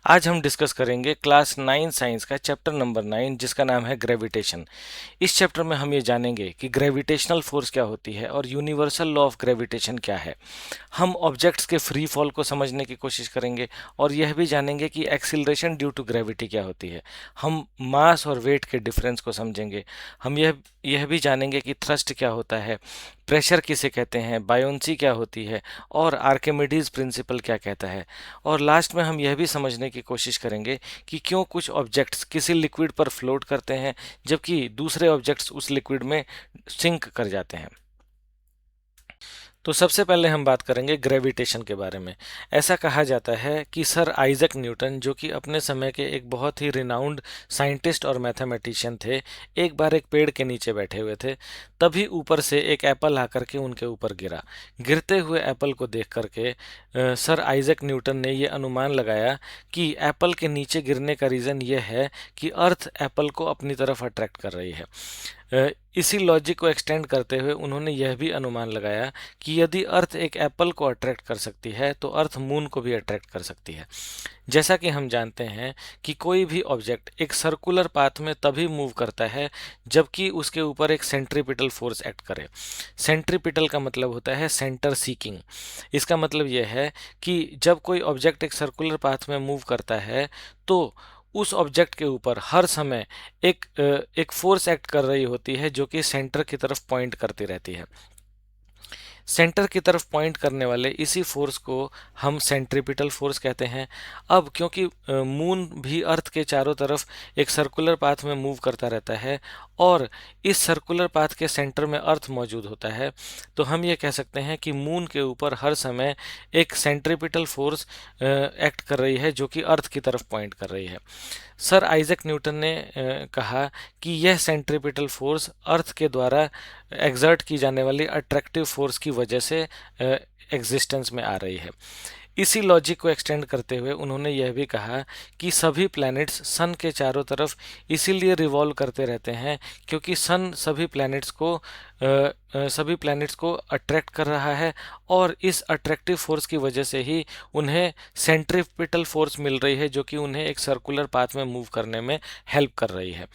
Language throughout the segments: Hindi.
आज हम डिस्कस करेंगे क्लास 9 साइंस का चैप्टर नंबर 9 जिसका नाम है ग्रेविटेशन। इस चैप्टर में हम ये जानेंगे कि ग्रेविटेशनल फोर्स क्या होती है और यूनिवर्सल लॉ ऑफ ग्रेविटेशन क्या है। हम ऑब्जेक्ट्स के फ्री फॉल को समझने की कोशिश करेंगे और यह भी जानेंगे कि एक्सीलरेशन ड्यू टू ग्रेविटी क्या होती है। हम मास और वेट के डिफरेंस को समझेंगे। हम यह भी जानेंगे कि थ्रस्ट क्या होता है, प्रेशर किसे कहते हैं, बायोंसी क्या होती है और आर्किमिडीज प्रिंसिपल क्या कहता है। और लास्ट में हम यह भी समझने की कोशिश करेंगे कि क्यों कुछ ऑब्जेक्ट्स किसी लिक्विड पर फ्लोट करते हैं जबकि दूसरे ऑब्जेक्ट्स उस लिक्विड में सिंक कर जाते हैं। तो सबसे पहले हम बात करेंगे ग्रेविटेशन के बारे में। ऐसा कहा जाता है कि सर आइजैक न्यूटन, जो कि अपने समय के एक बहुत ही रिनाउंड साइंटिस्ट और मैथमेटिशियन थे, एक बार एक पेड़ के नीचे बैठे हुए थे। तभी ऊपर से एक एप्पल आकर के उनके ऊपर गिरा। गिरते हुए एप्पल को देख करके सर आइजैक न्यूटन ने ये अनुमान लगाया कि एप्पल के नीचे गिरने का रीज़न ये है कि अर्थ एप्पल को अपनी तरफ अट्रैक्ट कर रही है। इसी लॉजिक को एक्सटेंड करते हुए उन्होंने यह भी अनुमान लगाया कि यदि अर्थ एक एप्पल को अट्रैक्ट कर सकती है तो अर्थ मून को भी अट्रैक्ट कर सकती है। जैसा कि हम जानते हैं कि कोई भी ऑब्जेक्ट एक सर्कुलर पाथ में तभी मूव करता है जबकि उसके ऊपर एक सेंट्रीपिटल फोर्स एक्ट करे। सेंट्रीपिटल का मतलब होता है सेंटर सीकिंग। इसका मतलब यह है कि जब कोई ऑब्जेक्ट एक सर्कुलर पाथ में मूव करता है तो उस ऑब्जेक्ट के ऊपर हर समय एक फोर्स एक्ट कर रही होती है जो कि सेंटर की तरफ पॉइंट करती रहती है। सेंटर की तरफ पॉइंट करने वाले इसी फोर्स को हम सेंट्रीपिटल फोर्स कहते हैं। अब क्योंकि मून भी अर्थ के चारों तरफ एक सर्कुलर पाथ में मूव करता रहता है और इस सर्कुलर पाथ के सेंटर में अर्थ मौजूद होता है, तो हम ये कह सकते हैं कि मून के ऊपर हर समय एक सेंट्रीपिटल फोर्स एक्ट कर रही है जो कि अर्थ की तरफ पॉइंट कर रही है। सर आइजैक न्यूटन ने कहा कि यह सेंट्रीपिटल फोर्स अर्थ के द्वारा एक्सर्ट की जाने वाली अट्रैक्टिव फोर्स की वजह से एग्जिस्टेंस में आ रही है। इसी लॉजिक को एक्सटेंड करते हुए उन्होंने यह भी कहा कि सभी प्लैनेट्स सन के चारों तरफ इसीलिए रिवॉल्व करते रहते हैं क्योंकि सन सभी प्लैनेट्स को अट्रैक्ट कर रहा है और इस अट्रैक्टिव फोर्स की वजह से ही उन्हें सेंट्रीपिटल फोर्स मिल रही है जो कि उन्हें एक सर्कुलर पाथ में मूव करने में हेल्प कर रही है।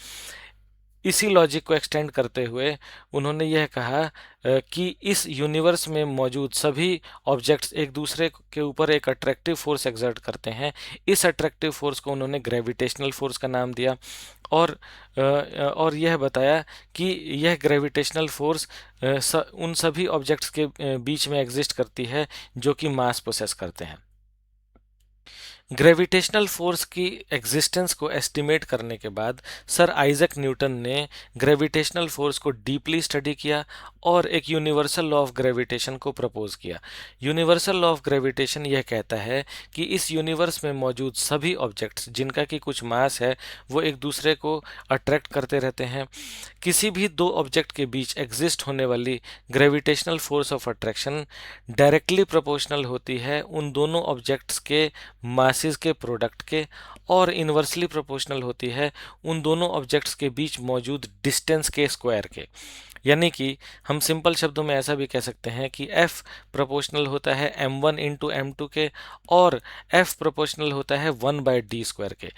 इसी लॉजिक को एक्सटेंड करते हुए उन्होंने यह कहा कि इस यूनिवर्स में मौजूद सभी ऑब्जेक्ट्स एक दूसरे के ऊपर एक अट्रैक्टिव फोर्स एक्सर्ट करते हैं। इस अट्रैक्टिव फोर्स को उन्होंने ग्रेविटेशनल फोर्स का नाम दिया और यह बताया कि यह ग्रेविटेशनल फोर्स उन सभी ऑब्जेक्ट्स के बीच में एग्जिस्ट करती है जो कि मास पोसेस करते हैं। ग्रेविटेशनल फोर्स की एग्जिस्टेंस को एस्टिमेट करने के बाद सर आइजैक न्यूटन ने ग्रेविटेशनल फोर्स को डीपली स्टडी किया और एक यूनिवर्सल लॉ ऑफ ग्रेविटेशन को प्रपोज किया। यूनिवर्सल लॉ ऑफ ग्रेविटेशन यह कहता है कि इस यूनिवर्स में मौजूद सभी ऑब्जेक्ट्स जिनका कि कुछ मास है वो एक दूसरे को अट्रैक्ट करते रहते हैं। किसी भी दो ऑब्जेक्ट के बीच एग्जिस्ट होने वाली gravitational force of attraction directly proportional होती है उन दोनों ऑब्जेक्ट्स के मासेस के प्रोडक्ट के और इन्वर्सली प्रोपोर्शनल होती है उन दोनों ऑब्जेक्ट्स के बीच मौजूद डिस्टेंस के स्क्वायर के। यानी कि हम सिंपल शब्दों में ऐसा भी कह सकते हैं कि F प्रोपोर्शनल होता है m1 इंटू m2 के और F प्रोपोर्शनल होता है 1/d² के।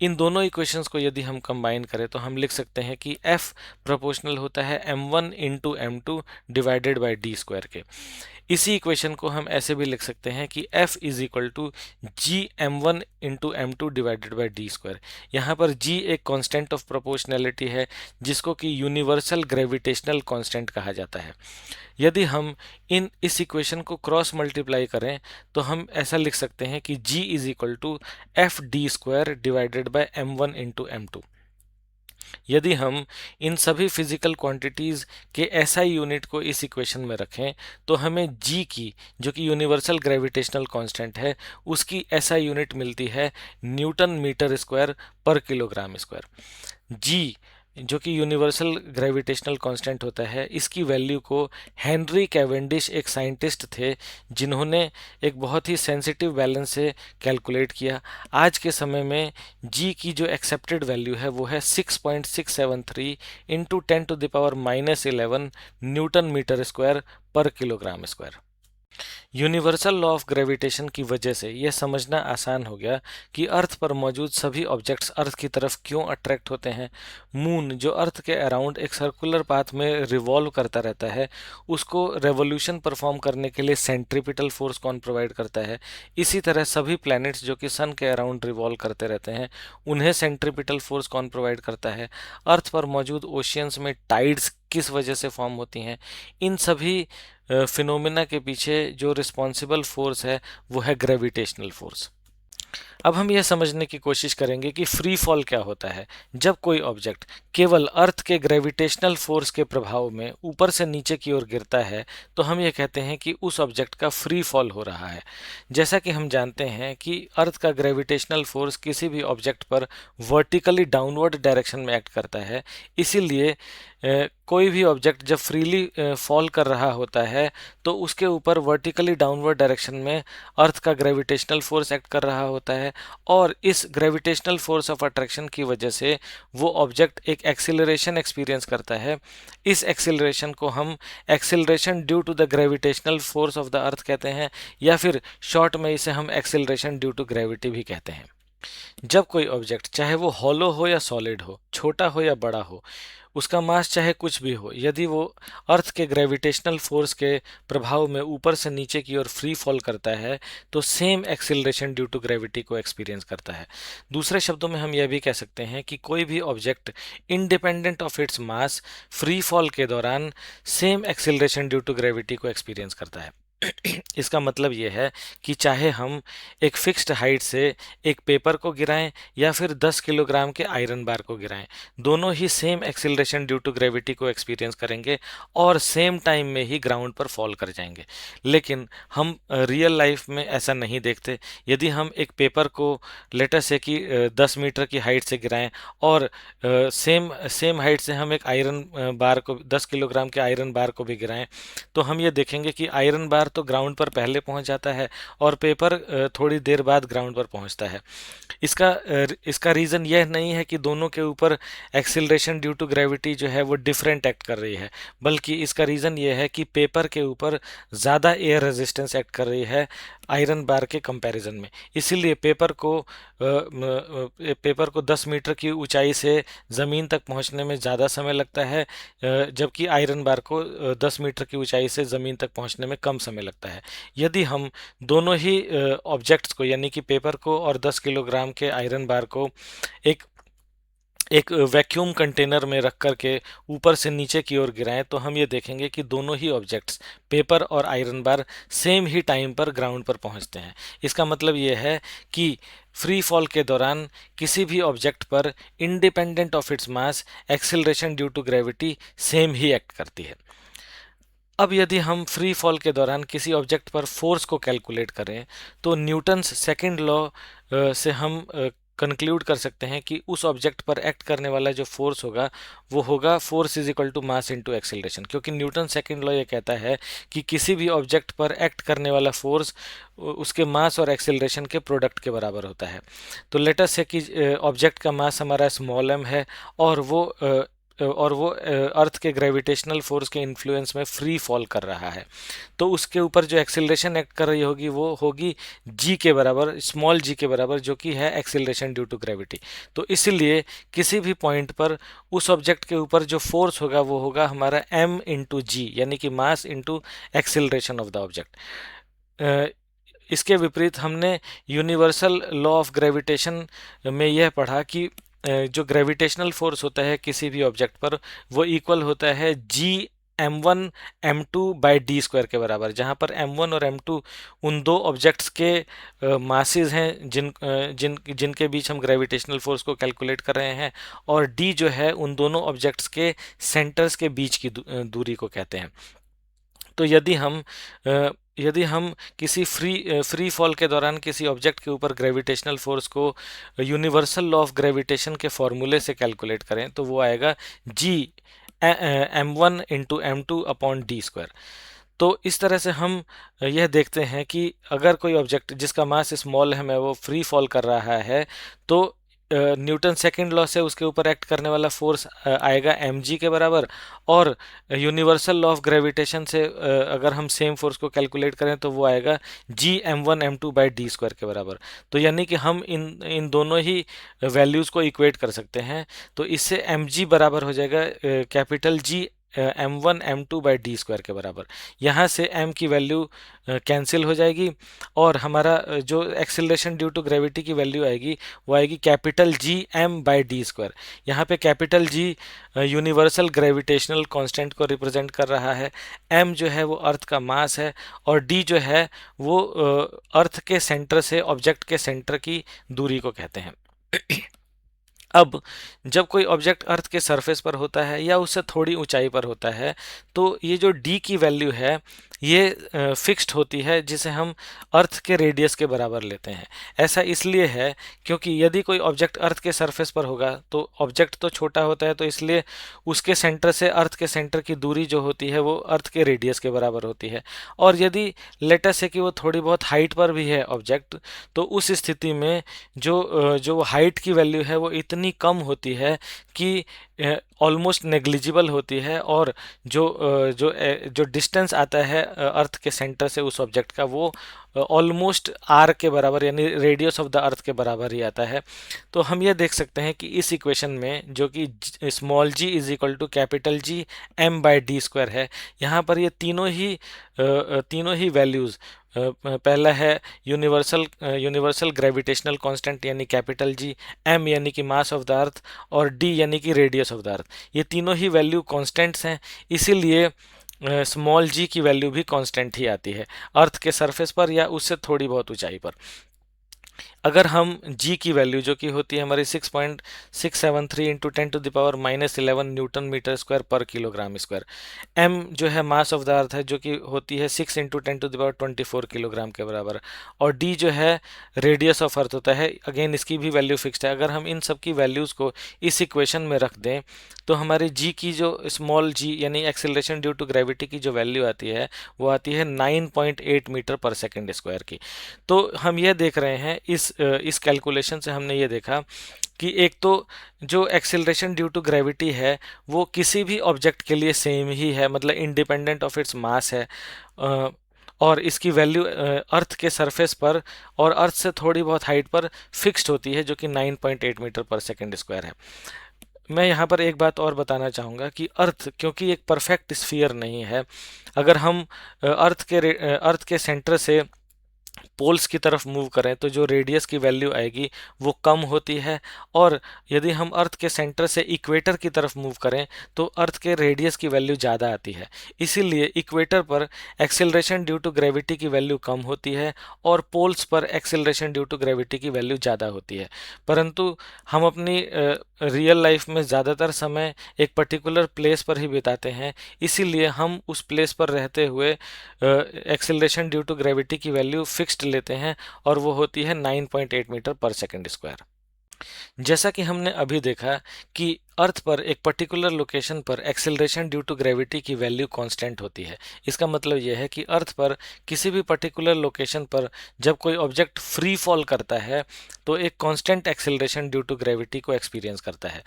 इन दोनों इक्वेशंस को यदि हम कंबाइन करें तो हम लिख सकते हैं कि F प्रोपोर्शनल होता है m1 into m2 divided by d² के। इसी इक्वेशन को हम ऐसे भी लिख सकते हैं कि F is equal to G m1 into m2 divided by d²। यहाँ पर g एक कांस्टेंट ऑफ प्रोपोर्शनैलिटी है जिसको कि यूनिवर्सल ग्रेविटेशनल कांस्टेंट कहा जाता है। यदि हम इस इक्वेशन को क्रॉस मल्टीप्लाई करें तो हम ऐसा लिख सकते हैं कि g is equal to f(d²) divided by m1 into m2। यदि हम इन सभी फिजिकल क्वांटिटीज़ के एसआई यूनिट को इस इक्वेशन में रखें तो हमें g की, जो कि यूनिवर्सल ग्रेविटेशनल कांस्टेंट है, उसकी एसआई यूनिट मिलती है न्यूटन मीटर स्क्वायर पर किलोग्राम स्क्वायर। g जो कि यूनिवर्सल ग्रेविटेशनल कांस्टेंट होता है, इसकी वैल्यू को हेनरी कैवेंडिश एक साइंटिस्ट थे जिन्होंने एक बहुत ही सेंसिटिव बैलेंस से कैलकुलेट किया। आज के समय में जी की जो एक्सेप्टेड वैल्यू है वो है 6.673 इंटू 10⁻⁻11 न्यूटन मीटर स्क्वायर पर kilogram square. Universal law of gravitation की वजह से यह समझना आसान हो गया कि अर्थ पर मौजूद सभी ऑब्जेक्ट्स अर्थ की तरफ क्यों अट्रैक्ट होते हैं। मून जो अर्थ के अराउंड एक सर्कुलर पाथ में रिवॉल्व करता रहता है, उसको रेवोल्यूशन परफॉर्म करने के लिए सेंट्रीपिटल फोर्स कौन प्रोवाइड करता है। इसी तरह सभी प्लैनेट्स जो कि सन के अराउंड रिवॉल्व करते रहते हैं, उन्हें सेंट्रीपिटल फोर्स कौन प्रोवाइड करता है। अर्थ पर मौजूद ओशियंस में टाइड्स किस वजह से फॉर्म होती हैं। इन सभी फिनोमिना के पीछे जो रिस्पॉन्सिबल फोर्स है वो है ग्रेविटेशनल फोर्स। अब हम यह समझने की कोशिश करेंगे कि फ्री फॉल क्या होता है। जब कोई ऑब्जेक्ट केवल अर्थ के ग्रेविटेशनल फोर्स के प्रभाव में ऊपर से नीचे की ओर गिरता है तो हम ये कहते हैं कि उस ऑब्जेक्ट का फ्री फॉल हो रहा है। जैसा कि हम जानते हैं कि अर्थ का ग्रेविटेशनल फोर्स किसी भी ऑब्जेक्ट पर वर्टिकली डाउनवर्ड डायरेक्शन में एक्ट करता है, इसीलिए कोई भी ऑब्जेक्ट जब फ्रीली फॉल कर रहा होता है तो उसके ऊपर वर्टिकली डाउनवर्ड डायरेक्शन में अर्थ का ग्रेविटेशनल फोर्स एक्ट कर रहा होता है, और इस ग्रेविटेशनल फोर्स ऑफ अट्रैक्शन की वजह से वो ऑब्जेक्ट एक एक्सीलरेशन एक्सपीरियंस करता है। इस एक्सीलरेशन को हम acceleration due to the gravitational force of the earth कहते हैं, या फिर शॉर्ट में इसे हम एक्सीलरेशन ड्यू टू ग्रेविटी भी कहते हैं। जब कोई ऑब्जेक्ट, चाहे वो हॉलो हो या सॉलिड हो, छोटा हो या बड़ा हो, उसका मास चाहे कुछ भी हो, यदि वो अर्थ के ग्रेविटेशनल फोर्स के प्रभाव में ऊपर से नीचे की ओर फ्री फॉल करता है तो same acceleration due to gravity को एक्सपीरियंस करता है। दूसरे शब्दों में हम यह भी कह सकते हैं कि कोई भी object independent of its mass free fall के दौरान same acceleration due to gravity को एक्सपीरियंस करता है। इसका मतलब यह है कि चाहे हम एक फिक्स्ड हाइट से एक पेपर को गिराएं या फिर 10 किलोग्राम के आयरन बार को गिराएं, दोनों ही same acceleration due to gravity को एक्सपीरियंस करेंगे और सेम टाइम में ही ग्राउंड पर फॉल कर जाएंगे। लेकिन हम रियल लाइफ में ऐसा नहीं देखते। यदि हम एक पेपर को लेटर से कि 10 मीटर की हाइट से गिराएं और सेम सेम हाइट से हम एक आयरन बार को, 10 किलोग्राम के आयरन बार को भी गिराएं, तो हम ये देखेंगे कि आयरन बार तो ग्राउंड पर पहले पहुंच जाता है और पेपर थोड़ी देर बाद ग्राउंड पर पहुंचता है। इसका रीज़न यह नहीं है कि दोनों के ऊपर एक्सीलरेशन ड्यू टू ग्रेविटी जो है वो डिफरेंट एक्ट कर रही है, बल्कि इसका रीज़न यह है कि पेपर के ऊपर ज़्यादा एयर रेजिस्टेंस एक्ट कर रही है आयरन बार के कंपैरिजन में। इसीलिए पेपर को 10 मीटर की ऊंचाई से ज़मीन तक पहुंचने में ज़्यादा समय लगता है, जबकि आयरन बार को 10 मीटर की ऊंचाई से ज़मीन तक पहुंचने में कम समय लगता है। यदि हम दोनों ही ऑब्जेक्ट्स को, यानी कि पेपर को और 10 किलोग्राम के आयरन बार को एक एक वैक्यूम कंटेनर में रख कर के ऊपर से नीचे की ओर गिराएं, तो हम ये देखेंगे कि दोनों ही ऑब्जेक्ट्स, पेपर और आयरन बार, सेम ही टाइम पर ग्राउंड पर पहुंचते हैं। इसका मतलब ये है कि फ्री फॉल के दौरान किसी भी ऑब्जेक्ट पर independent of its mass acceleration due to gravity same ही एक्ट करती है। अब यदि हम फ्री फॉल के दौरान किसी ऑब्जेक्ट पर फोर्स को कैलकुलेट करें तो न्यूटन्स सेकंड लॉ से हम कंक्लूड कर सकते हैं कि उस ऑब्जेक्ट पर एक्ट करने वाला जो फोर्स होगा वो होगा force is equal to mass into acceleration, क्योंकि न्यूटन सेकंड लॉ ये कहता है कि किसी भी ऑब्जेक्ट पर एक्ट करने वाला फोर्स उसके मास और एक्सीलरेशन के प्रोडक्ट के बराबर होता है। तो लेट अस से कि ऑब्जेक्ट का मास हमारा स्मॉल m है और वो अर्थ के ग्रेविटेशनल फोर्स के इन्फ्लुएंस में फ्री फॉल कर रहा है, तो उसके ऊपर जो एक्सीलरेशन एक्ट कर रही होगी वो होगी जी के बराबर, स्मॉल जी के बराबर, जो कि है एक्सीलरेशन ड्यू टू ग्रेविटी। तो इसीलिए किसी भी पॉइंट पर उस ऑब्जेक्ट के ऊपर जो फोर्स होगा वो होगा हमारा m इंटू जी, यानी कि mass into acceleration of the object. इसके विपरीत हमने यूनिवर्सल लॉ ऑफ ग्रेविटेशन में यह पढ़ा कि जो ग्रेविटेशनल फोर्स होता है किसी भी ऑब्जेक्ट पर वो इक्वल होता है जी m1 m2 by D square के बराबर, जहाँ पर m1 और m2 उन दो ऑब्जेक्ट्स के मासेस हैं जिनके बीच हम ग्रेविटेशनल फोर्स को कैलकुलेट कर रहे हैं, और d जो है उन दोनों ऑब्जेक्ट्स के सेंटर्स के बीच की दूरी को कहते हैं। तो यदि हम किसी फ्री फॉल के दौरान किसी ऑब्जेक्ट के ऊपर ग्रेविटेशनल फोर्स को यूनिवर्सल लॉ ऑफ ग्रेविटेशन के फॉर्मूले से कैलकुलेट करें तो वो आएगा जी m1 into m2 upon D square. तो इस तरह से हम यह देखते हैं कि अगर कोई ऑब्जेक्ट जिसका मास स्मॉल है वो फ्री फॉल कर रहा है तो न्यूटन सेकंड लॉ से उसके ऊपर एक्ट करने वाला फोर्स आएगा mg के बराबर, और यूनिवर्सल लॉ ऑफ ग्रेविटेशन से अगर हम सेम फोर्स को कैलकुलेट करें तो वो आएगा g m1m2/d² के बराबर। तो यानी कि हम इन इन दोनों ही वैल्यूज़ को इक्वेट कर सकते हैं। तो इससे mg बराबर हो जाएगा कैपिटल G m1m2/d² के बराबर। यहाँ से m की वैल्यू कैंसिल हो जाएगी, और हमारा जो एक्सेलरेशन ड्यू टू ग्रेविटी की वैल्यू आएगी वो आएगी कैपिटल G m/d²। यहाँ पे capital G universal gravitational constant को रिप्रेजेंट कर रहा है, m जो है वो अर्थ का मास है, और d जो है वो अर्थ के सेंटर से ऑब्जेक्ट के सेंटर की दूरी को कहते हैं। अब जब कोई ऑब्जेक्ट अर्थ के सरफेस पर होता है या उससे थोड़ी ऊंचाई पर होता है, तो ये जो d की वैल्यू है ये फिक्स्ड होती है, जिसे हम अर्थ के रेडियस के बराबर लेते हैं। ऐसा इसलिए है क्योंकि यदि कोई ऑब्जेक्ट अर्थ के सरफेस पर होगा तो ऑब्जेक्ट तो छोटा होता है, तो इसलिए उसके सेंटर से अर्थ के सेंटर की दूरी जो होती है वो अर्थ के रेडियस के बराबर होती है। और यदि लेटस है कि वो थोड़ी बहुत हाइट पर भी है ऑब्जेक्ट, तो उस स्थिति में जो हाइट की वैल्यू है वो इतनी कम होती है कि ऑलमोस्ट नेग्लिजिबल होती है, और जो डिस्टेंस आता है अर्थ के सेंटर से उस ऑब्जेक्ट का, वो ऑलमोस्ट आर के बराबर यानी रेडियस ऑफ द अर्थ के बराबर ही आता है। तो हम ये देख सकते हैं कि इस इक्वेशन में जो कि small g is equal to capital G m/d² है, यहाँ पर ये तीनों ही वैल्यूज़, पहला है यूनिवर्सल ग्रेविटेशनल कांस्टेंट यानी कैपिटल G, m यानी कि मास ऑफ द अर्थ, और d यानी कि रेडियस ऑफ द अर्थ, ये तीनों ही वैल्यू कांस्टेंट्स हैं। इसीलिए स्मॉल g की वैल्यू भी कांस्टेंट ही आती है अर्थ के सरफेस पर या उससे थोड़ी बहुत ऊंचाई पर। अगर हम g की वैल्यू जो कि होती है हमारी 6.673 इंटू 10⁻⁻11 न्यूटन मीटर स्क्वायर पर किलोग्राम स्क्वायर, m जो है मास ऑफ द अर्थ है जो कि होती है 6 इंटू 10⁻24 किलोग्राम के बराबर, और d जो है रेडियस ऑफ अर्थ होता है, अगेन इसकी भी वैल्यू फिक्स्ड है। अगर हम इन सब की वैल्यूज़ को इस इक्वेशन में रख दें तो हमारी g की जो स्मॉल g यानी एक्सेलरेशन ड्यू टू ग्रेविटी की जो वैल्यू आती है वो आती है 9.8 मीटर पर सेकेंड स्क्वायर की। तो हम ये देख रहे हैं इस कैलकुलेशन से हमने ये देखा कि एक तो जो एक्सेलरेशन ड्यू टू ग्रेविटी है वो किसी भी ऑब्जेक्ट के लिए सेम ही है, मतलब इंडिपेंडेंट ऑफ इट्स मास है, और इसकी वैल्यू अर्थ के सरफेस पर और अर्थ से थोड़ी बहुत हाइट पर फिक्स्ड होती है जो कि 9.8 मीटर पर सेकेंड स्क्वायर है। मैं यहाँ पर एक बात और बताना चाहूँगा कि अर्थ क्योंकि एक परफेक्ट स्फीयर नहीं है, अगर हम अर्थ के सेंटर से पोल्स की तरफ मूव करें तो जो रेडियस की वैल्यू आएगी वो कम होती है, और यदि हम अर्थ के सेंटर से इक्वेटर की तरफ मूव करें तो अर्थ के रेडियस की वैल्यू ज़्यादा आती है। इसीलिए इक्वेटर पर एक्सेलरेशन ड्यू टू ग्रेविटी की वैल्यू कम होती है और पोल्स पर एक्सेलरेशन ड्यू टू ग्रेविटी की वैल्यू ज़्यादा होती है। परंतु हम अपनी रियल लाइफ में ज़्यादातर समय एक पर्टिकुलर प्लेस पर ही बिताते हैं, इसीलिए हम उस प्लेस पर रहते हुए एक्सेलरेशन ड्यू टू ग्रेविटी की वैल्यू फिक्स्ड लेते हैं, और वो होती है 9.8 मीटर पर सेकेंड स्क्वायर। जैसा कि हमने अभी देखा कि अर्थ पर एक पर्टिकुलर लोकेशन पर एक्सेलरेशन ड्यू टू ग्रेविटी की वैल्यू कांस्टेंट होती है। इसका मतलब यह है कि अर्थ पर किसी भी पर्टिकुलर लोकेशन पर जब कोई ऑब्जेक्ट फ्री फॉल करता है तो एक constant acceleration due to gravity को एक्सपीरियंस करता है।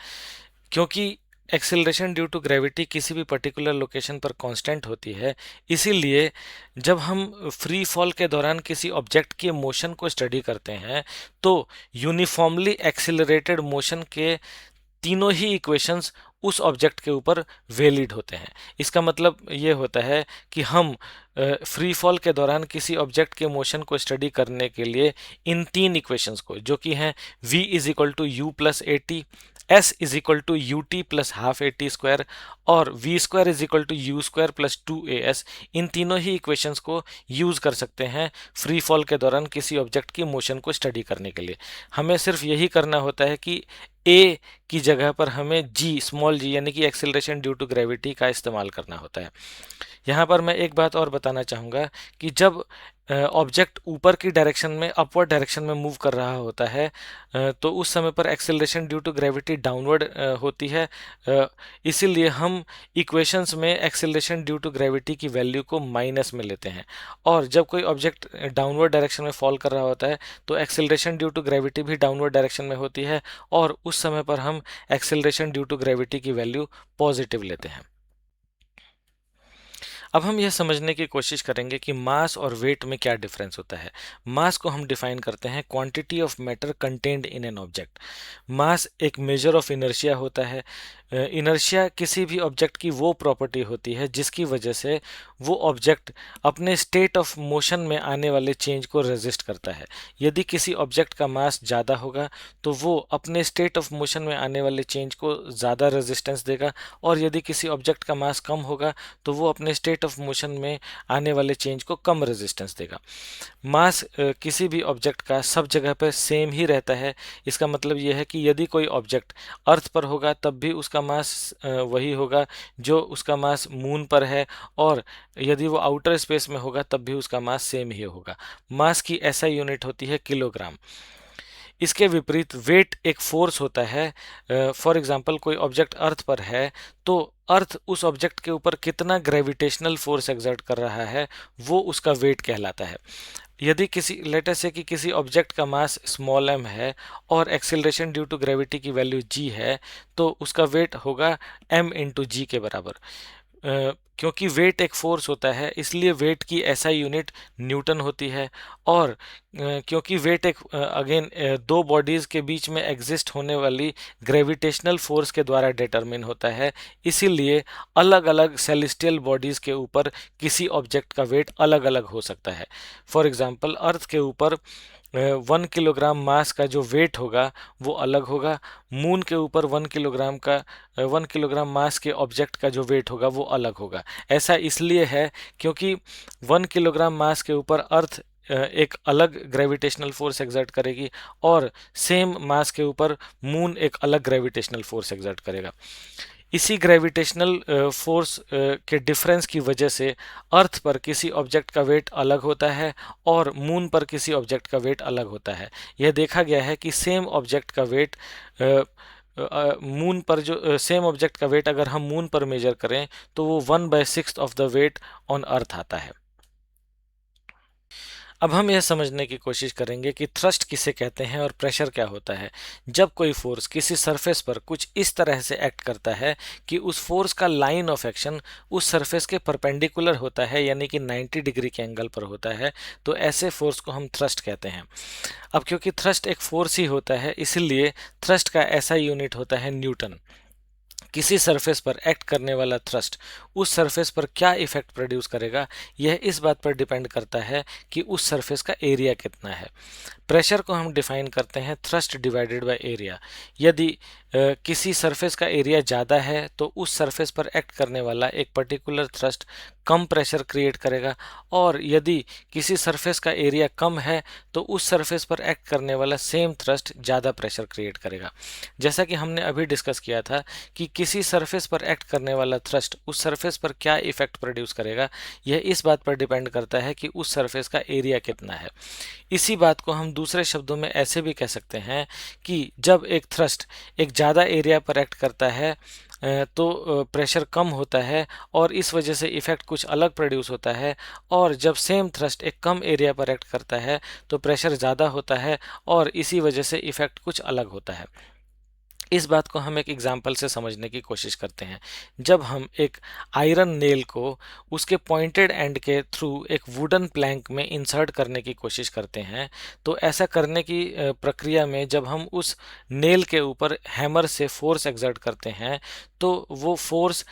क्योंकि एक्सेलरेशन ड्यू टू ग्रेविटी किसी भी पर्टिकुलर लोकेशन पर कांस्टेंट होती है, इसीलिए जब हम फ्री फॉल के दौरान किसी ऑब्जेक्ट के मोशन को स्टडी करते हैं तो यूनिफॉर्मली एक्सेलरेटेड मोशन के तीनों ही इक्वेशंस उस ऑब्जेक्ट के ऊपर वैलिड होते हैं। इसका मतलब ये होता है कि हम फ्री फॉल के दौरान किसी ऑब्जेक्ट के मोशन को स्टडी करने के लिए इन तीन इक्वेशंस को, जो कि हैं v is equal to u plus a t, s is equal to u t plus half a t square और v square is equal to u square plus 2as, इन तीनों ही इक्वेशंस को यूज़ कर सकते हैं फ्री फॉल के दौरान किसी ऑब्जेक्ट की मोशन को स्टडी करने के लिए। हमें सिर्फ यही करना होता है कि a की जगह पर हमें g स्मॉल g यानी कि एक्सेलरेशन ड्यू टू ग्रेविटी का इस्तेमाल करना होता है। यहाँ पर मैं एक बात और बताना चाहूँगा कि जब ऑब्जेक्ट ऊपर की डायरेक्शन में, अपवर्ड डायरेक्शन में मूव कर रहा होता है, तो उस समय पर acceleration due to gravity downward होती है। इसीलिए हम इक्वेशंस में एक्सेलरेशन ड्यू टू ग्रेविटी की वैल्यू को माइनस में लेते हैं। और जब कोई ऑब्जेक्ट डाउनवर्ड डायरेक्शन में फॉल कर रहा होता है तो एक्सेलरेशन ड्यू टू ग्रेविटी भी डाउनवर्ड डायरेक्शन में होती है, और उस समय पर हम एक्सेलरेशन ड्यू टू ग्रेविटी की वैल्यू पॉजिटिव लेते हैं। अब हम यह समझने की कोशिश करेंगे कि मास और वेट में क्या डिफरेंस होता है। मास को हम डिफाइन करते हैं quantity of matter contained in an object. Mass एक मेजर ऑफ इनर्शिया होता है। इनर्शिया किसी भी ऑब्जेक्ट की वो प्रॉपर्टी होती है जिसकी वजह से वो ऑब्जेक्ट अपने स्टेट ऑफ मोशन में आने वाले चेंज को रेजिस्ट करता है। यदि किसी ऑब्जेक्ट का मास ज़्यादा होगा तो वो अपने स्टेट ऑफ मोशन में आने वाले चेंज को ज़्यादा रेजिस्टेंस देगा, और यदि किसी ऑब्जेक्ट का मास कम होगा तो वो अपने स्टेट ऑफ मोशन में आने वाले चेंज को कम रेजिस्टेंस देगा। मास किसी भी ऑब्जेक्ट का सब जगह पर सेम ही रहता है। इसका मतलब यह है कि यदि कोई ऑब्जेक्ट अर्थ पर होगा तब भी उसका मास वही होगा जो उसका मास मून पर है, और यदि वो आउटर स्पेस में होगा तब भी उसका मास सेम ही होगा। मास की ऐसा यूनिट होती है किलोग्राम। इसके विपरीत वेट एक फोर्स होता है। फॉर एग्जांपल कोई ऑब्जेक्ट अर्थ पर है तो अर्थ उस ऑब्जेक्ट के ऊपर कितना ग्रेविटेशनल फोर्स एक्सर्ट कर रहा है वो उसका वेट कहलाता है। यदि किसी लेटर से कि किसी ऑब्जेक्ट का मास स्मॉल m है और एक्सेलरेशन ड्यू टू ग्रेविटी की वैल्यू g है, तो उसका वेट होगा m इंटू जी के बराबर। क्योंकि वेट एक फोर्स होता है इसलिए वेट की एसआई यूनिट न्यूटन होती है, और क्योंकि वेट एक अगेन दो बॉडीज़ के बीच में एग्जिस्ट होने वाली ग्रेविटेशनल फोर्स के द्वारा डिटरमिन होता है, इसीलिए अलग अलग सेलेस्टियल बॉडीज़ के ऊपर किसी ऑब्जेक्ट का वेट अलग अलग हो सकता है। फॉर एग्जांपल अर्थ के ऊपर 1 किलोग्राम मास का जो वेट होगा वो अलग होगा। मून के ऊपर 1 किलोग्राम मास के ऑब्जेक्ट का जो वेट होगा वो अलग होगा। ऐसा इसलिए है क्योंकि 1 किलोग्राम मास के ऊपर अर्थ एक अलग ग्रेविटेशनल फोर्स एक्सर्ट करेगी, और सेम मास के ऊपर मून एक अलग ग्रेविटेशनल फोर्स एक्सर्ट करेगा। इसी ग्रेविटेशनल फोर्स के डिफरेंस की वजह से अर्थ पर किसी ऑब्जेक्ट का वेट अलग होता है और मून पर किसी ऑब्जेक्ट का वेट अलग होता है। यह देखा गया है कि सेम ऑब्जेक्ट का वेट मून पर जो सेम ऑब्जेक्ट का वेट अगर हम मून पर मेजर करें तो वो 1/6 of the weight on earth आता है। अब हम यह समझने की कोशिश करेंगे कि थ्रस्ट किसे कहते हैं और प्रेशर क्या होता है। जब कोई फोर्स किसी सरफेस पर कुछ इस तरह से एक्ट करता है कि उस फोर्स का लाइन ऑफ एक्शन उस सरफेस के परपेंडिकुलर होता है, यानी कि 90 डिग्री के एंगल पर होता है, तो ऐसे फोर्स को हम थ्रस्ट कहते हैं। अब क्योंकि थ्रस्ट एक फोर्स ही होता है इसलिए थ्रस्ट का ऐसा यूनिट होता है न्यूटन। किसी सरफेस पर एक्ट करने वाला थ्रस्ट उस सरफेस पर क्या इफेक्ट प्रोड्यूस करेगा, यह इस बात पर डिपेंड करता है कि उस सरफेस का एरिया कितना है। प्रेशर को हम डिफाइन करते हैं थ्रस्ट डिवाइडेड बाय एरिया। यदि किसी सरफेस का एरिया ज़्यादा है तो उस सरफेस पर एक्ट करने वाला एक पर्टिकुलर थ्रस्ट कम प्रेशर क्रिएट करेगा, और यदि किसी सरफेस का एरिया कम है तो उस सरफेस पर एक्ट करने वाला सेम थ्रस्ट ज़्यादा प्रेशर क्रिएट करेगा। जैसा कि हमने अभी डिस्कस किया था कि किसी सरफेस पर एक्ट करने वाला थ्रस्ट उस सरफेस पर क्या इफेक्ट प्रोड्यूस करेगा, यह इस बात पर डिपेंड करता है कि उस सरफेस का एरिया कितना है। इसी बात को हम दूसरे शब्दों में ऐसे भी कह सकते हैं कि जब एक थ्रस्ट एक ज़्यादा एरिया पर एक्ट करता है तो प्रेशर कम होता है और इस वजह से इफ़ेक्ट कुछ अलग प्रोड्यूस होता है, और जब सेम थ्रस्ट एक कम एरिया पर एक्ट करता है तो प्रेशर ज़्यादा होता है और इसी वजह से इफ़ेक्ट कुछ अलग होता है। इस बात को हम एक एग्जाम्पल से समझने की कोशिश करते हैं। जब हम एक आयरन नेल को उसके पॉइंटेड एंड के थ्रू एक वुडन प्लैंक में इंसर्ट करने की कोशिश करते हैं, तो ऐसा करने की प्रक्रिया में जब हम उस नेल के ऊपर हैमर से फोर्स एक्सर्ट करते हैं तो वो फोर्स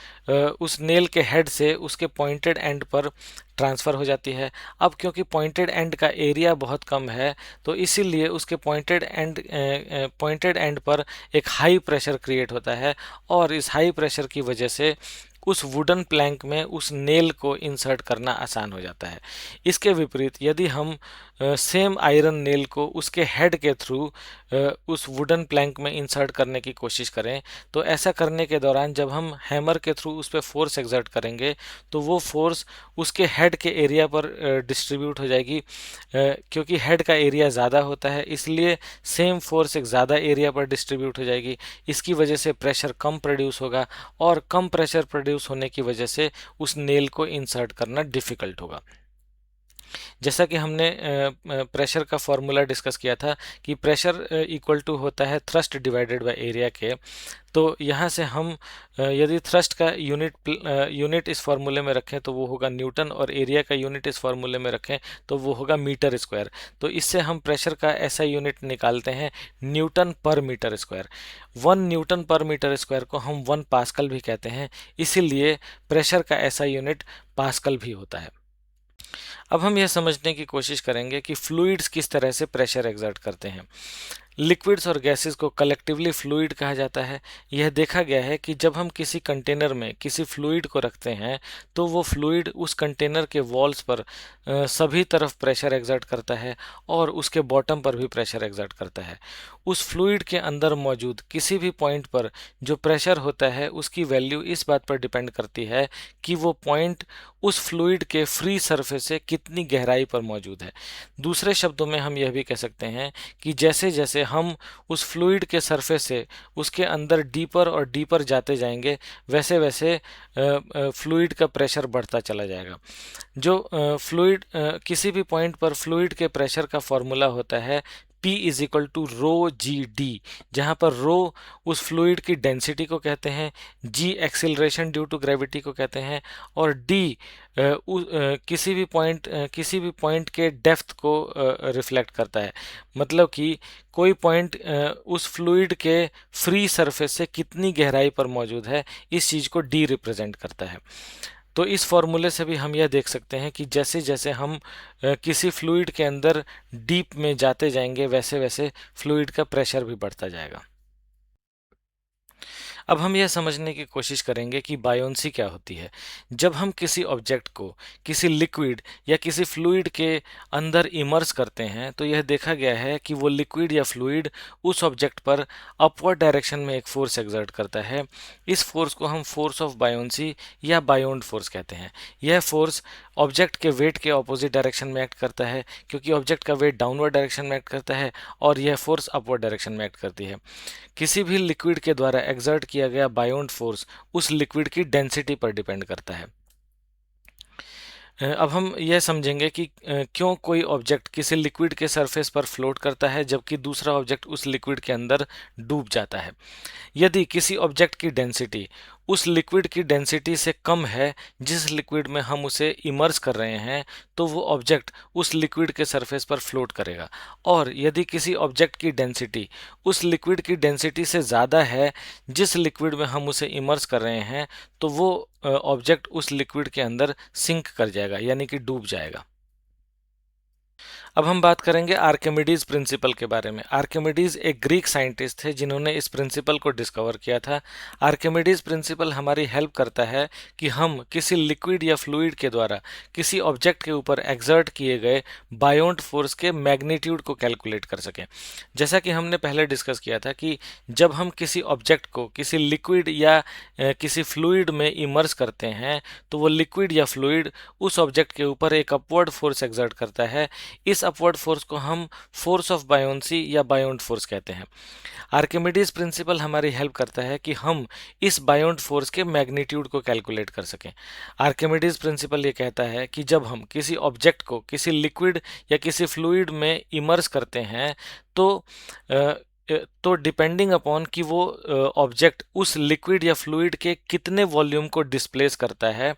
उस नेल के हेड से उसके पॉइंटेड एंड पर ट्रांसफ़र हो जाती है। अब क्योंकि पॉइंटेड एंड का एरिया बहुत कम है तो इसीलिए उसके पॉइंटेड एंड पर एक हाई प्रेशर क्रिएट होता है, और इस हाई प्रेशर की वजह से उस वुडन प्लैंक में उस नेल को इंसर्ट करना आसान हो जाता है। इसके विपरीत यदि हम सेम आयरन नेल को उसके हेड के थ्रू उस वुडन प्लैंक में इंसर्ट करने की कोशिश करें, तो ऐसा करने के दौरान जब हम हैमर के थ्रू उस पर फोर्स एक्सर्ट करेंगे तो वो फोर्स उसके हेड के एरिया पर डिस्ट्रीब्यूट हो जाएगी। क्योंकि हेड का एरिया ज़्यादा होता है, इसलिए सेम फोर्स एक ज़्यादा एरिया पर डिस्ट्रीब्यूट हो जाएगी। इसकी वजह से प्रेशर कम प्रोड्यूस होगा और कम प्रेशर प्रोड्यूस होने की वजह से उस नेल को इंसर्ट करना डिफ़िकल्ट होगा। जैसा कि हमने प्रेशर का फॉर्मूला डिस्कस किया था कि प्रेशर इक्वल टू होता है थ्रस्ट डिवाइडेड बाय एरिया के। तो यहाँ से हम यदि थ्रस्ट का यूनिट इस फार्मूले में रखें तो वो होगा न्यूटन, और एरिया का यूनिट इस फार्मूले में रखें तो वो होगा मीटर स्क्वायर। तो इससे हम प्रेशर का ऐसा यूनिट निकालते हैं न्यूटन पर मीटर स्क्वायर। 1 न्यूटन पर मीटर स्क्वायर को हम 1 पास्कल भी कहते हैं, इसीलिए प्रेशर का ऐसा यूनिट पास्कल भी होता है। अब हम यह समझने की कोशिश करेंगे कि फ्लूइड्स किस तरह से प्रेशर एक्सर्ट करते हैं। लिक्विड्स और गैसेस को कलेक्टिवली फ्लूइड कहा जाता है। यह देखा गया है कि जब हम किसी कंटेनर में किसी फ्लूइड को रखते हैं तो वो फ्लूइड उस कंटेनर के वॉल्स पर सभी तरफ प्रेशर एक्सर्ट करता है और उसके बॉटम पर भी प्रेशर एक्सर्ट करता है। उस फ्लूइड के अंदर मौजूद किसी भी पॉइंट पर जो प्रेशर होता है उसकी वैल्यू इस बात पर डिपेंड करती है कि वो पॉइंट उस फ्लूइड के फ्री सरफेस से कितनी गहराई पर मौजूद है। दूसरे शब्दों में हम यह भी कह सकते हैं कि जैसे जैसे हम उस फ्लूइड के सरफेस से उसके अंदर डीपर और डीपर जाते जाएंगे, वैसे वैसे फ्लूइड का प्रेशर बढ़ता चला जाएगा। जो फ्लूइड किसी भी पॉइंट पर फ्लूइड के प्रेशर का फॉर्मूला होता है P is equal to rho g d, जहाँ पर रो उस फ्लूइड की डेंसिटी को कहते हैं, G acceleration due to gravity को कहते हैं, और D किसी भी पॉइंट के डेप्थ को रिफ्लेक्ट करता है। मतलब कि कोई पॉइंट उस फ्लूइड के फ्री सरफेस से कितनी गहराई पर मौजूद है, इस चीज़ को D रिप्रेजेंट करता है। तो इस फॉर्मूले से भी हम यह देख सकते हैं कि जैसे जैसे हम किसी फ्लूइड के अंदर डीप में जाते जाएंगे, वैसे वैसे फ्लूइड का प्रेशर भी बढ़ता जाएगा। अब हम यह समझने की कोशिश करेंगे कि बायोन्सी क्या होती है। जब हम किसी ऑब्जेक्ट को किसी लिक्विड या किसी फ्लूइड के अंदर इमर्स करते हैं तो यह देखा गया है कि वो लिक्विड या फ्लूइड उस ऑब्जेक्ट पर अपवर्ड डायरेक्शन में एक फोर्स एक्सर्ट करता है। इस फोर्स को हम फोर्स ऑफ बायोन्सी या बायोन्ड फोर्स कहते हैं। यह फोर्स ऑब्जेक्ट के वेट के ऑपोजिट डायरेक्शन में एक्ट करता है, क्योंकि ऑब्जेक्ट का वेट डाउनवर्ड डायरेक्शन में एक्ट करता है और यह फोर्स अपवर्ड डायरेक्शन में एक्ट करती है। किसी भी लिक्विड के द्वारा एक्सर्ट किया गया बायोन्ड फोर्स उस लिक्विड की डेंसिटी पर डिपेंड करता है। अब हम यह समझेंगे कि क्यों कोई ऑब्जेक्ट किसी लिक्विड के सरफेस पर फ्लोट करता है जबकि दूसरा ऑब्जेक्ट उस लिक्विड के अंदर डूब जाता है। यदि किसी ऑब्जेक्ट की डेंसिटी उस लिक्विड की डेंसिटी से कम है जिस लिक्विड में हम उसे इमर्स कर रहे हैं, तो वो ऑब्जेक्ट उस लिक्विड के सरफेस पर फ्लोट करेगा। और यदि किसी ऑब्जेक्ट की डेंसिटी उस लिक्विड की डेंसिटी से ज़्यादा है जिस लिक्विड में हम उसे इमर्स कर रहे हैं, तो वो ऑब्जेक्ट उस लिक्विड के अंदर सिंक कर जाएगा, यानी कि डूब जाएगा। अब हम बात करेंगे आर्किमिडीज प्रिंसिपल के बारे में। आर्किमिडीज एक ग्रीक साइंटिस्ट थे जिन्होंने इस प्रिंसिपल को डिस्कवर किया था। आर्किमिडीज प्रिंसिपल हमारी हेल्प करता है कि हम किसी लिक्विड या फ्लूइड के द्वारा किसी ऑब्जेक्ट के ऊपर एक्सर्ट किए गए बायोन्ड फोर्स के मैग्नीट्यूड को कैलकुलेट कर सकें। जैसा कि हमने पहले डिस्कस किया था कि जब हम किसी ऑब्जेक्ट को किसी लिक्विड या किसी फ्लूइड में इमर्स करते हैं तो वो लिक्विड या फ्लूइड उस ऑब्जेक्ट के ऊपर एक अपवर्ड फोर्स एक्सर्ट करता है। इस अपवर्ड फोर्स को हम फोर्स ऑफ बायोन्सी या बायोन्ड फोर्स कहते हैं। आर्किमिडीज प्रिंसिपल हमारी हेल्प करता है कि हम इस बायोन्ड फोर्स के मैग्नीट्यूड को कैलकुलेट कर सकें। आर्किमिडीज प्रिंसिपल ये कहता है कि जब हम किसी ऑब्जेक्ट को किसी लिक्विड या किसी फ्लूइड में इमर्स करते हैं तो डिपेंडिंग अपॉन कि वो ऑब्जेक्ट उस लिक्विड या फ्लूइड के कितने वॉल्यूम को डिस्प्लेस करता है,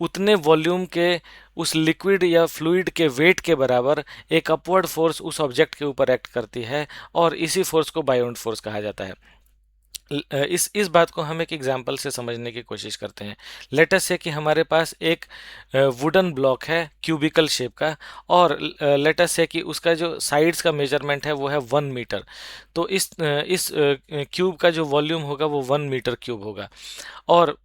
उतने वॉल्यूम के उस लिक्विड या फ्लूइड के वेट के बराबर एक अपवर्ड फोर्स उस ऑब्जेक्ट के ऊपर एक्ट करती है और इसी फोर्स को बायोन्ड फोर्स कहा जाता है। इस बात को हम एक एग्जांपल से समझने की कोशिश करते हैं। लेट अस से कि हमारे पास एक वुडन ब्लॉक है क्यूबिकल शेप का, और लेट अस से कि उसका जो साइड्स का मेजरमेंट है वो है 1 मीटर। तो इस क्यूब का जो वॉल्यूम होगा वो 1 मीटर क्यूब होगा। और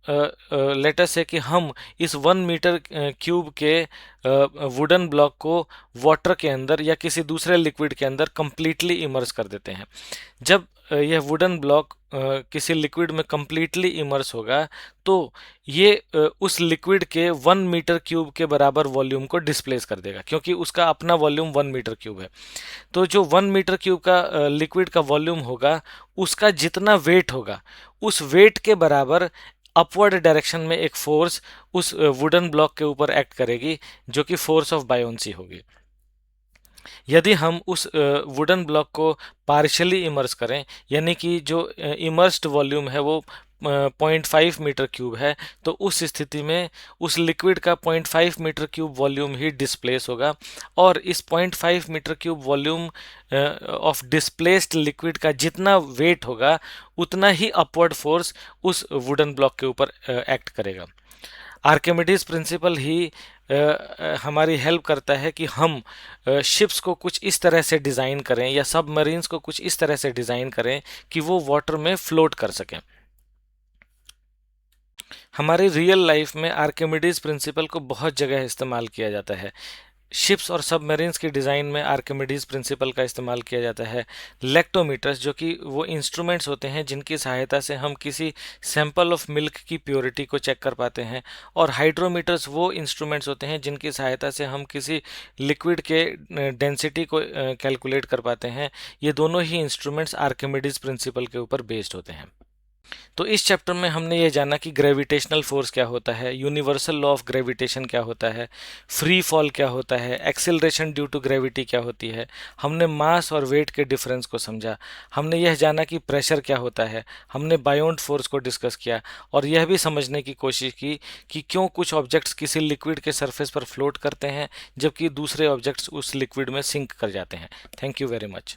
लेट अस से कि हम इस 1 मीटर क्यूब के वुडन ब्लॉक को वाटर के अंदर या किसी दूसरे लिक्विड के अंदर कंप्लीटली इमर्स कर देते हैं। जब यह वुडन ब्लॉक किसी लिक्विड में कंप्लीटली इमर्स होगा तो ये उस लिक्विड के 1 मीटर क्यूब के बराबर वॉल्यूम को डिस्प्लेस कर देगा, क्योंकि उसका अपना वॉल्यूम 1 मीटर क्यूब है। तो जो 1 मीटर क्यूब का लिक्विड का वॉल्यूम होगा, उसका जितना वेट होगा उस वेट के बराबर अपवर्ड डायरेक्शन में एक फोर्स उस वुडन ब्लॉक के ऊपर एक्ट करेगी, जो कि फोर्स ऑफ बायोंसी होगी। यदि हम उस वुडन ब्लॉक को पार्शियली इमर्स करें, यानी कि जो इमर्स्ड वॉल्यूम है वो 0.5 मीटर क्यूब है, तो उस स्थिति में उस लिक्विड का 0.5 मीटर क्यूब वॉल्यूम ही डिस्प्लेस होगा, और इस 0.5 metre cube volume of displaced liquid का जितना वेट होगा उतना ही अपवर्ड फोर्स उस वुडन ब्लॉक के ऊपर एक्ट करेगा। आर्किमिडीज प्रिंसिपल ही हमारी हेल्प करता है कि हम शिप्स को कुछ इस तरह से डिज़ाइन करें या सबमरीन्स को कुछ इस तरह से डिज़ाइन करें कि वो वाटर में फ्लोट कर सकें। हमारी रियल लाइफ में आर्किमिडीज प्रिंसिपल को बहुत जगह इस्तेमाल किया जाता है। शिप्स और सबमरीन्स की डिज़ाइन में आर्किमिडीज प्रिंसिपल का इस्तेमाल किया जाता है। लेक्टोमीटर्स, जो कि वो इंस्ट्रूमेंट्स होते हैं जिनकी सहायता से हम किसी सैंपल ऑफ मिल्क की प्योरिटी को चेक कर पाते हैं, और हाइड्रोमीटर्स वो इंस्ट्रूमेंट्स होते हैं जिनकी सहायता से हम किसी लिक्विड के डेंसिटी को कैलकुलेट कर पाते हैं। ये दोनों ही इंस्ट्रूमेंट्स आर्किमिडीज प्रिंसिपल के ऊपर बेस्ड होते हैं। तो इस चैप्टर में हमने ये जाना कि ग्रेविटेशनल फोर्स क्या होता है, यूनिवर्सल लॉ ऑफ ग्रेविटेशन क्या होता है, फ्री फॉल क्या होता है, एक्सेलरेशन ड्यू टू ग्रेविटी क्या होती है। हमने मास और वेट के डिफरेंस को समझा। हमने यह जाना कि प्रेशर क्या होता है। हमने बायोंट फोर्स को डिस्कस किया, और यह भी समझने की कोशिश की कि क्यों कुछ ऑब्जेक्ट्स किसी लिक्विड के सरफेस पर फ्लोट करते हैं जबकि दूसरे ऑब्जेक्ट्स उस लिक्विड में सिंक कर जाते हैं। Thank you very much.